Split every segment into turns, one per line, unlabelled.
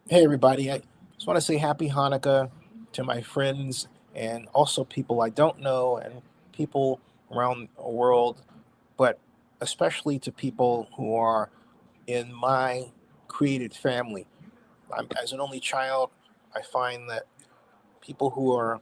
Hey, everybody. I just want to say happy Hanukkah to my friends and also people I don't know and people around the world, but especially to people who are in my created family. As an only child, I find that people who are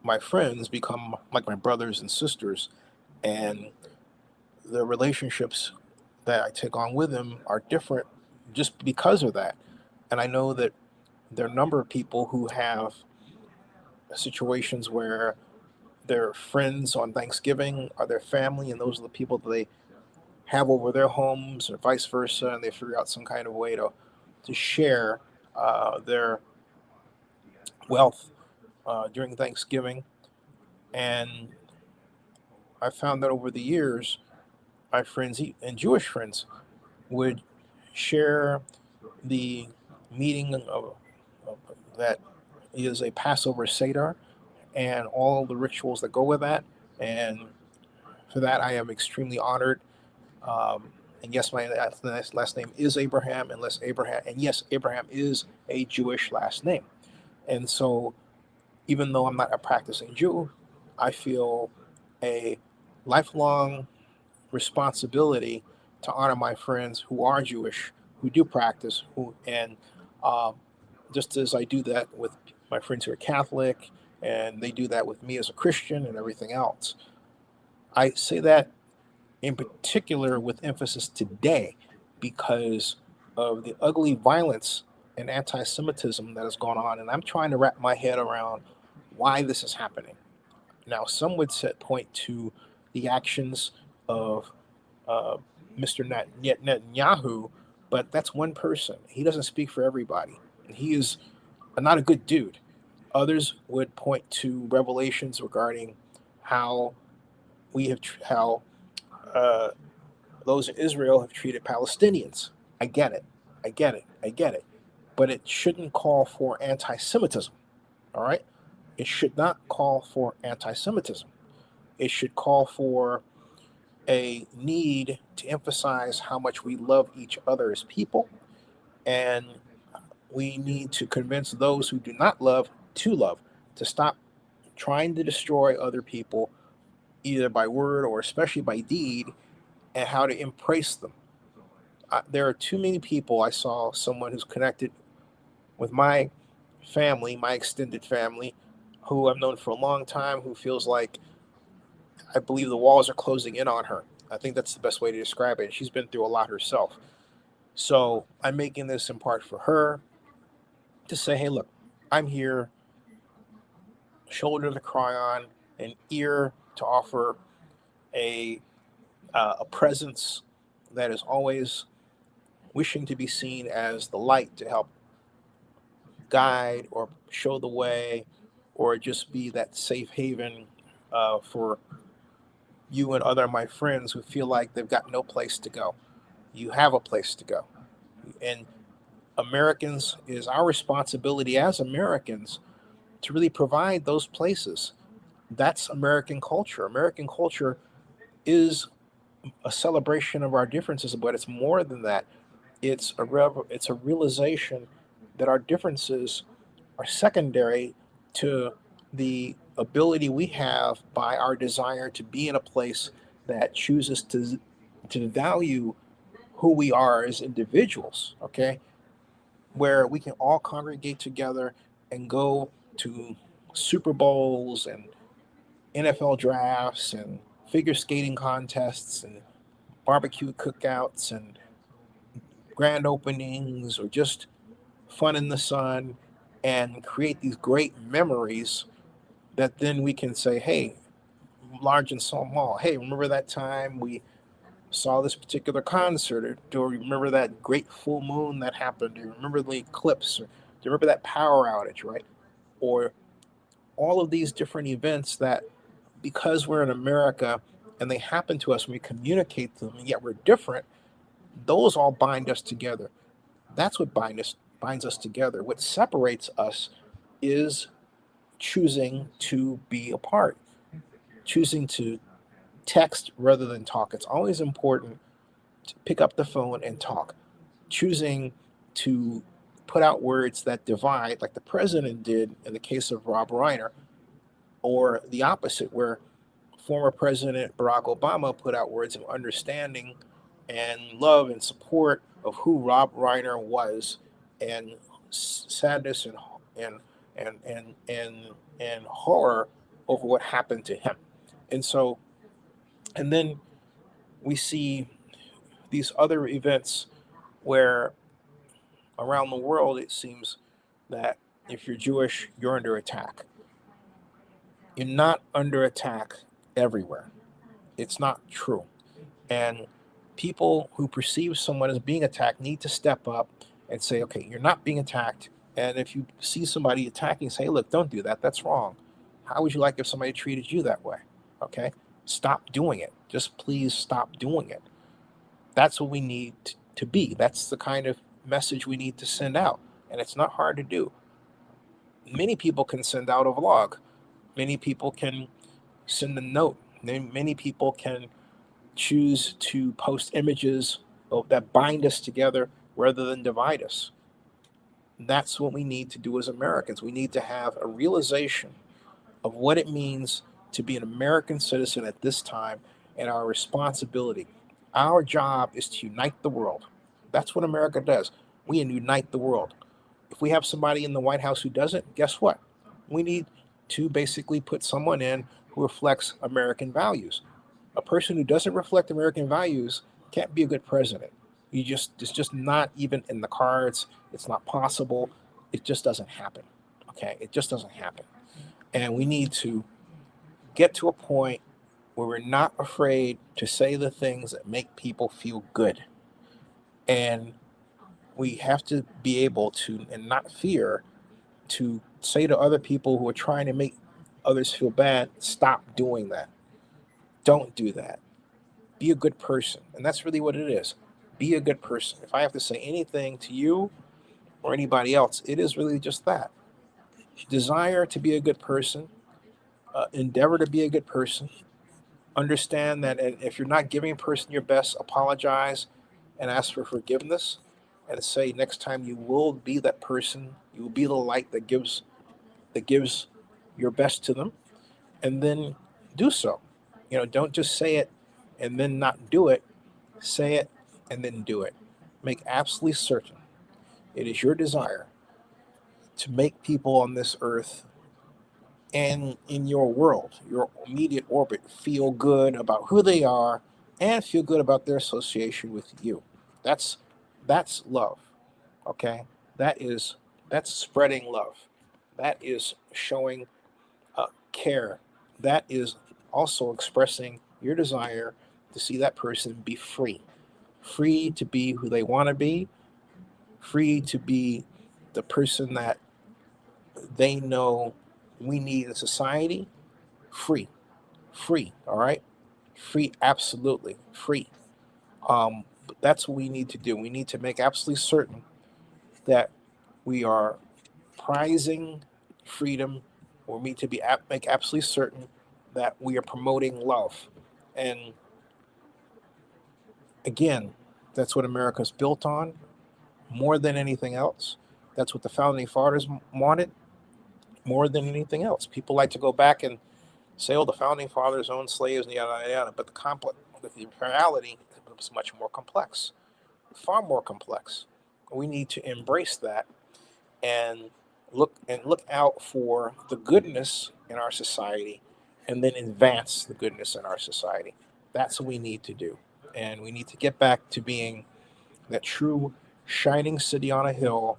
my friends become like my brothers and sisters, and the relationships that I take on with them are different just because of that. And I know that there are a number of people who have situations where their friends on Thanksgiving are their family, and those are the people that they have over their homes, or vice versa, and they figure out some kind of way to share their wealth during Thanksgiving. And I found that over the years, my friends and Jewish friends would share the meeting of that is a Passover Seder and all the rituals that go with that. And for that, I am extremely honored. And yes, my last name is Abraham, and yes, Abraham is a Jewish last name. And so, even though I'm not a practicing Jew, I feel a lifelong responsibility to honor my friends who are Jewish, who do practice, who and um, just as I do that with my friends who are Catholic, and they do that with me as a Christian and everything else. I say that in particular with emphasis today because of the ugly violence and anti Semitism that has gone on. And I'm trying to wrap my head around why this is happening. Now, some would point to the actions of uh, Mr. Netanyahu, but that's one person. He doesn't speak for everybody. And he is not a good dude. Others would point to revelations regarding how how uh, those in Israel have treated Palestinians. I get it. I get it. I get it. But it shouldn't call for anti Semitism. All right? It should not call for anti Semitism. It should call for a need to emphasize how much we love each other as people. And we need to convince those who do not love to love, to stop trying to destroy other people, either by word or especially by deed, and how to embrace them. There are too many people. I saw someone who's connected with my family, my extended family, who I've known for a long time, who feels like I believe the walls are closing in on her. I think that's the best way to describe it. She's been through a lot herself. So I'm making this in part for her to say, hey, look, I'm here, shoulder to cry on, an ear to offer, a, a presence that is always wishing to be seen as the light to help guide or show the way or just be that safe haven for you and other of my friends who feel like they've got no place to go. You have a place to go. And Americans, it is our responsibility as Americans to really provide those places. That's American culture. American culture is a celebration of our differences, but it's more than that. It's a realization that our differences are secondary to the ability we have by our desire to be in a place that chooses to value who we are as individuals, okay? Where we can all congregate together and go to Super Bowls and NFL drafts and figure skating contests and barbecue cookouts and grand openings or just fun in the sun and create these great memories that then we can say, hey, large and small, hey, remember that time we saw this particular concert? Or do you remember that great full moon that happened? Do you remember the eclipse? Or do you remember that power outage, right? Or all of these different events that, because we're in America and they happen to us, when we communicate them, and yet we're different, those all bind us together. That's what binds us together. What separates us is choosing to be apart, choosing to text rather than talk. It's always important to pick up the phone and talk, choosing to put out words that divide, like the president did in the case of Rob Reiner, or the opposite, where former President Barack Obama put out words of understanding and love and support of who Rob Reiner was, and sadness and and and horror over what happened to him. And so, and then we see these other events where around the world it seems that if you're Jewish, you're under attack. You're not under attack everywhere. It's not true. And people who perceive someone as being attacked need to step up and say, okay, you're not being attacked. And if you see somebody attacking, say, look, don't do that. That's wrong. How would you like if somebody treated you that way? Okay. Stop doing it. Just please stop doing it. That's what we need to be. That's the kind of message we need to send out. And it's not hard to do. Many people can send out a vlog. Many people can send a note. Many people can choose to post images that bind us together rather than divide us. That's what we need to do as Americans. We need to have a realization of what it means to be an American citizen at this time and our responsibility. Our job is to unite the world. That's what America does. We unite the world. If we have somebody in the White House who doesn't, guess what? We need to basically put someone in who reflects American values. A person who doesn't reflect American values can't be a good president. It's just not even in the cards. It's not possible. It just doesn't happen. Okay, it just doesn't happen. And we need to get to a point where we're not afraid to say the things that make people feel good. And we have to be able to, and not fear, to say to other people who are trying to make others feel bad, stop doing that. Don't do that. Be a good person. And that's really what it is. Be a good person. If I have to say anything to you or anybody else, it is really just that. Desire to be a good person, endeavor to be a good person. Understand that if you're not giving a person your best, apologize and ask for forgiveness, and say next time you will be that person. You will be the light that gives your best to them, and then do so. Don't just say it and then not do it. Say it and then do it. Make absolutely certain it is your desire to make people on this earth and in your world, your immediate orbit, feel good about who they are and feel good about their association with you. That's that's love. Okay? That's spreading love. That is showing care. That is also expressing your desire to see that person be free to be who they want to be, free to be the person that they know we need in society. Free, free, all right? Free, absolutely free. But that's what we need to do. We need to make absolutely certain that we are prizing freedom, or we need to make absolutely certain that we are promoting love. And again, that's what America's built on more than anything else. That's what the founding fathers wanted more than anything else. People like to go back and say, "Oh, the founding fathers owned slaves," and yada yada yada. But the reality was much more complex, far more complex. We need to embrace that and look out for the goodness in our society, and then advance the goodness in our society. That's what we need to do, and we need to get back to being that true shining city on a hill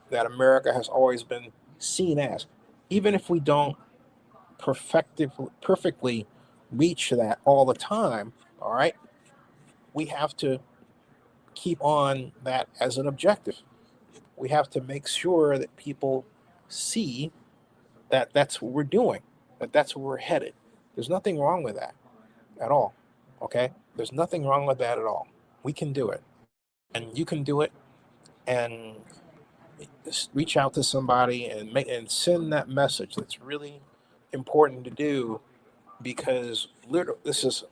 that America has always been seen as. Even if we don't perfectly reach that all the time, all right, we have to keep on that as an objective. We have to make sure that people see that that's what we're doing, that that's where we're headed. There's nothing wrong with that at all. Okay? There's nothing wrong with that at all. We can do it. And you can do it, and just reach out to somebody and send that message. That's really important to do, because this is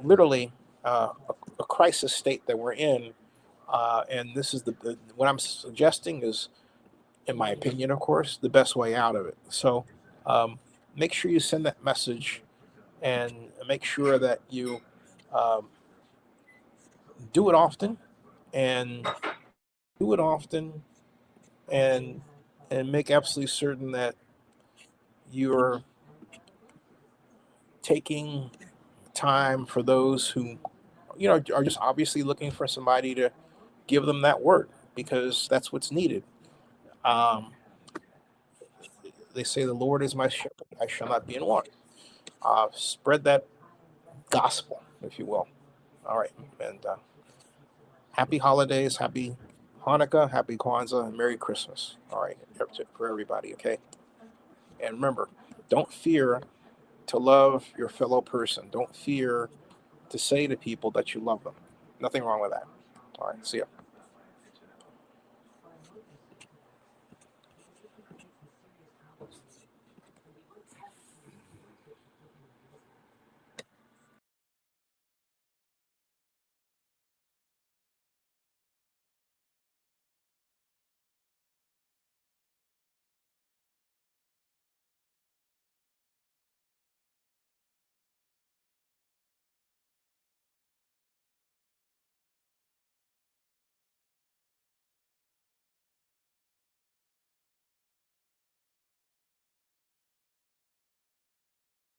literally a crisis state that we're in, And this is what I'm suggesting is, in my opinion, of course, the best way out of it. So um, make sure you send that message, and make sure that you um, do it often, and do it often, and make absolutely certain that you're taking time for those who are just obviously looking for somebody to give them that word, because that's what's needed. Um, they say the Lord is my shepherd; I shall not be in want. Spread that gospel, if you will. All right, and happy holidays, happy Hanukkah, happy Kwanzaa, and Merry Christmas. All right, for everybody. Okay, and remember, don't fear to love your fellow person. Don't fear to say to people that you love them. Nothing wrong with that. All right, see ya.